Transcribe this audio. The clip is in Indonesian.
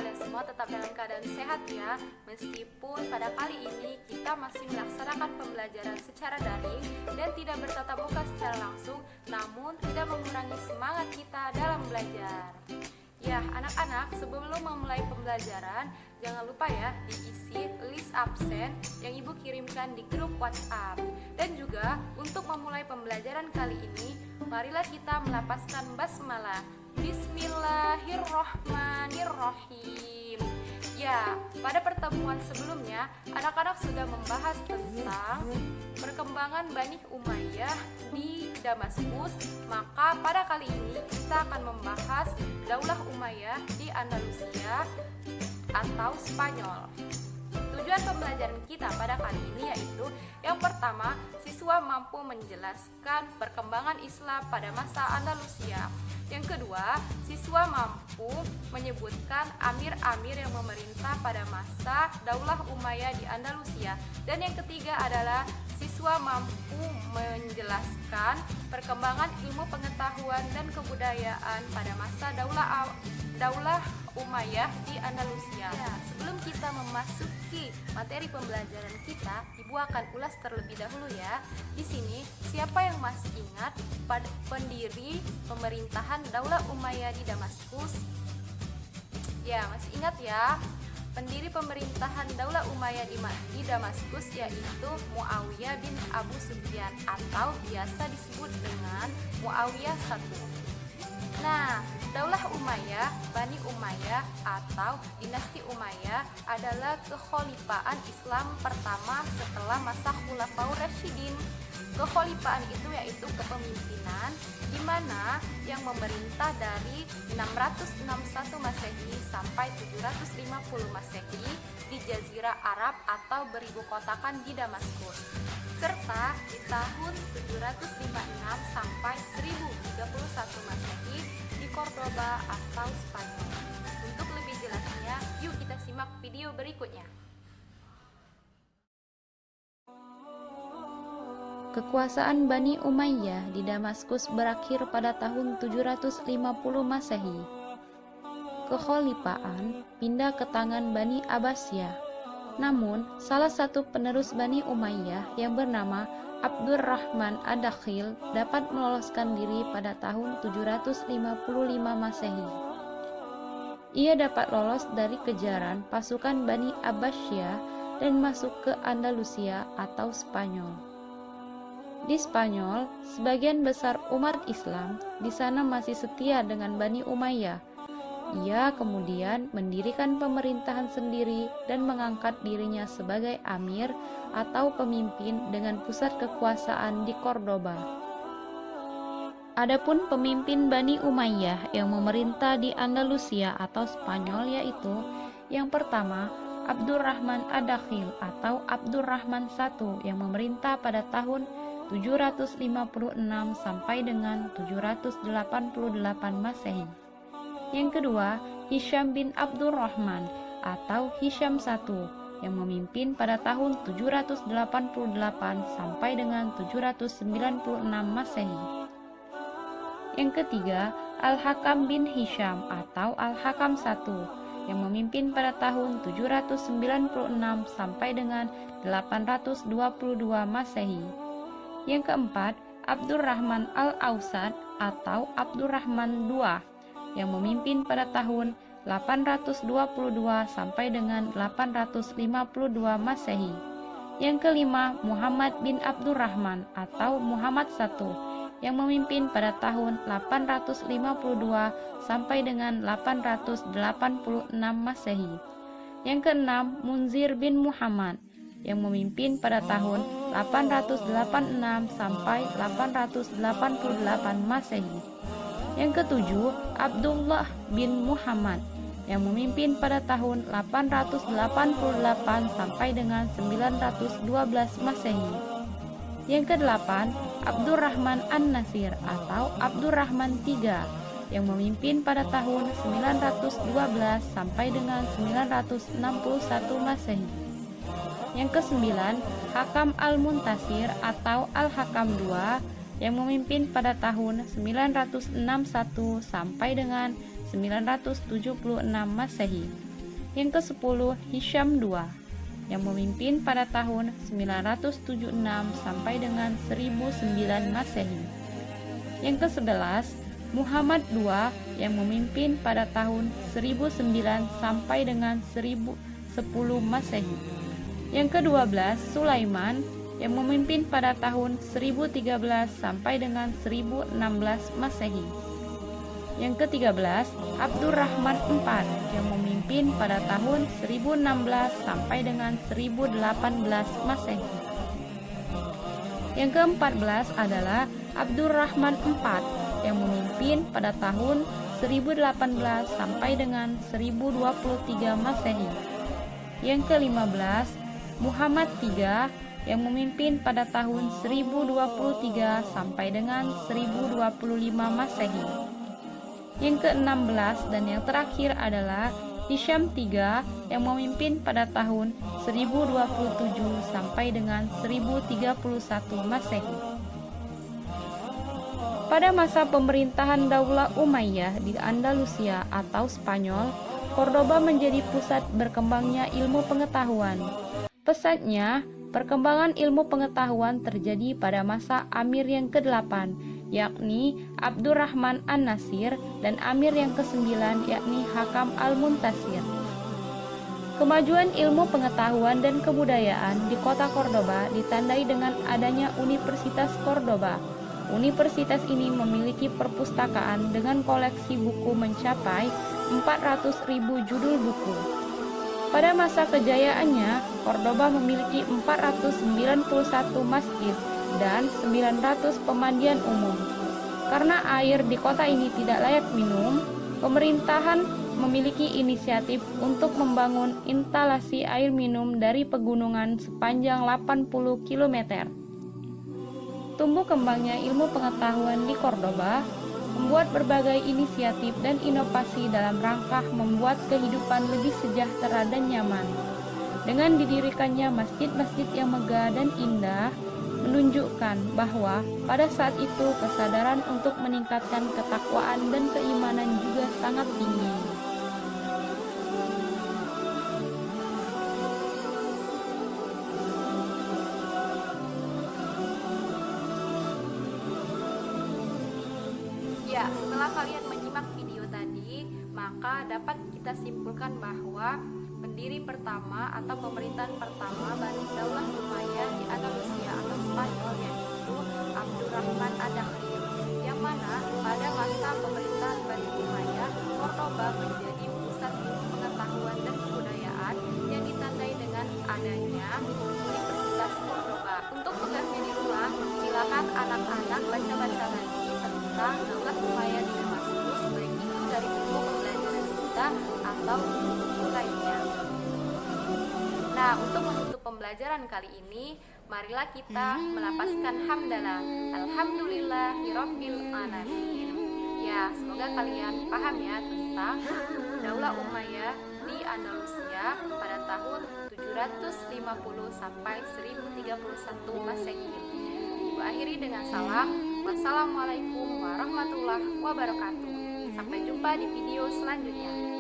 kalian semua tetap dalam keadaan sehat ya. Meskipun pada kali ini kita masih melaksanakan pembelajaran secara daring dan tidak bertatap muka secara langsung, namun tidak mengurangi semangat kita dalam belajar. Ya, anak-anak, sebelum memulai pembelajaran, jangan lupa ya diisi list absen yang Ibu kirimkan di grup WhatsApp. Dan juga untuk memulai pembelajaran kali ini, marilah kita melafazkan basmalah. Bismillahirrohmanirrohim. Ya, pada pertemuan sebelumnya, anak-anak sudah membahas tentang perkembangan Bani Umayyah di Damaskus. Maka pada kali ini kita akan membahas Daulah Umayyah di Andalusia atau Spanyol. Tujuan pembelajaran kita pada kali ini yaitu yang pertama, siswa mampu menjelaskan perkembangan Islam pada masa Andalusia. Yang kedua, siswa mampu menyebutkan amir-amir yang memerintah pada masa Daulah Umayyah di Andalusia. Dan yang ketiga adalah siswa mampu menjelaskan perkembangan ilmu pengetahuan dan kebudayaan pada masa Daulah Umayyah di Andalusia. Ya, sebelum kita memasuki materi pembelajaran kita, Ibu akan ulas terlebih dahulu ya. Di sini, siapa yang masih ingat pada pendiri pemerintahan Daulah Umayyah di Damaskus? Ya, masih ingat ya. Pendiri pemerintahan Daulah Umayyah di Damaskus yaitu Muawiyah bin Abu Sufyan atau biasa disebut dengan Muawiyah I. Nah, Daulah Umayyah, Bani Umayyah atau dinasti Umayyah adalah kekhalifahan Islam pertama setelah masa Khulafaur Rasyidin. Kekhalifahan itu yaitu kepemimpinan di mana yang memerintah dari 661 Masehi sampai 750 Masehi di Jazirah Arab atau beribu kotakan di Damaskus, serta di tahun 756 sampai 1031 Masehi di Cordoba atau Spanyol. Untuk lebih jelasnya, yuk kita simak video berikutnya. Kekuasaan Bani Umayyah di Damaskus berakhir pada tahun 750 Masehi. Kekhalifahan pindah ke tangan Bani Abbasiyah. Namun, salah satu penerus Bani Umayyah yang bernama Abdurrahman Ad-Dakhil dapat meloloskan diri pada tahun 755 Masehi. Ia dapat lolos dari kejaran pasukan Bani Abbasiyah dan masuk ke Andalusia atau Spanyol. Di Spanyol, sebagian besar umat Islam di sana masih setia dengan Bani Umayyah. Ia kemudian mendirikan pemerintahan sendiri dan mengangkat dirinya sebagai amir atau pemimpin dengan pusat kekuasaan di Cordoba. Adapun pemimpin Bani Umayyah yang memerintah di Andalusia atau Spanyol yaitu yang pertama, Abdurrahman Ad-Dakhil atau Abdurrahman I yang memerintah pada tahun 756 sampai dengan 788 Masehi. Yang kedua, Hisham bin Abdurrahman atau Hisham I yang memimpin pada tahun 788 sampai dengan 796 Masehi. Yang ketiga, Al-Hakam bin Hisham atau Al-Hakam I yang memimpin pada tahun 796 sampai dengan 822 Masehi. Yang keempat, Abdurrahman Al-Ausad atau Abdurrahman II yang memimpin pada tahun 822 sampai dengan 852 Masehi. Yang kelima, Muhammad bin Abdurrahman atau Muhammad I yang memimpin pada tahun 852 sampai dengan 886 Masehi. Yang keenam, Munzir bin Muhammad yang memimpin pada tahun 886 sampai 888 Masehi. Yang ketujuh, Abdullah bin Muhammad yang memimpin pada tahun 888 sampai dengan 912 Masehi. Yang kedelapan, Abdurrahman An-Nasir atau Abdurrahman III yang memimpin pada tahun 912 sampai dengan 961 Masehi. Yang kesembilan, Hakam Al-Muntasir atau Al-Hakam II yang memimpin pada tahun 961 sampai dengan 976 Masehi. Yang ke-10 Hisham II yang memimpin pada tahun 976 sampai dengan 1009 Masehi. Yang ke-11 Muhammad II yang memimpin pada tahun 1009 sampai dengan 1010 Masehi. Yang ke-12 Sulaiman yang memimpin pada tahun 1013 sampai dengan 1016 Masehi. Yang ke-13 Abdurrahman IV yang memimpin pada tahun 1016 sampai dengan 1018 Masehi. Yang ke-14 adalah Abdurrahman IV yang memimpin pada tahun 1018 sampai dengan 1023 Masehi. Yang ke-15 Muhammad III yang memimpin pada tahun 1023 sampai dengan 1025 Masehi. Yang ke-16 dan yang terakhir adalah Hisham III yang memimpin pada tahun 1027 sampai dengan 1031 Masehi. Pada masa pemerintahan Daulah Umayyah di Andalusia atau Spanyol, Cordoba menjadi pusat berkembangnya ilmu pengetahuan. Pesatnya, perkembangan ilmu pengetahuan terjadi pada masa Amir yang ke-8, yakni Abdurrahman An-Nasir, dan Amir yang ke-9, yakni Hakam Al-Muntasir. Kemajuan ilmu pengetahuan dan kebudayaan di kota Cordoba ditandai dengan adanya Universitas Cordoba. Universitas ini memiliki perpustakaan dengan koleksi buku mencapai 400.000 judul buku. Pada masa kejayaannya, Cordoba memiliki 491 masjid dan 900 pemandian umum. Karena air di kota ini tidak layak minum, pemerintahan memiliki inisiatif untuk membangun instalasi air minum dari pegunungan sepanjang 80 km. Tumbuh kembangnya ilmu pengetahuan di Cordoba membuat berbagai inisiatif dan inovasi dalam rangka membuat kehidupan lebih sejahtera dan nyaman. Dengan didirikannya masjid-masjid yang megah dan indah, menunjukkan bahwa pada saat itu kesadaran untuk meningkatkan ketakwaan dan keimanan juga sangat tinggi. Ya, setelah kalian menyimak video tadi, maka dapat kita simpulkan bahwa pendiri pertama atau pemerintahan pertama Bani Daulah Umayyah di Andalusia atau Spanyol yaitu Abdurrahman Ad-Dakhil, yang mana pada masa pemerintahan Bani Umayyah, Cordoba menjadi pusat ilmu pengetahuan dan kebudayaan yang ditandai dengan adanya Universitas Cordoba. Untuk tugasnya di rumah, silakan anak-anak baca-baca lagi tentang Daulah Umayyah di Damaskus, baik itu dari buku pembelajaran kita atau buku lainnya. Nah, untuk menutup pembelajaran kali ini, marilah kita melapaskan hamdalah. Alhamdulillahirabbil alamin. Ya, semoga kalian paham ya tentang Daulah Umayyah di Andalusia pada tahun 750 sampai 1031 Masehi. Ibu akhiri dengan salam. Wassalamualaikum warahmatullahi wabarakatuh. Sampai jumpa di video selanjutnya.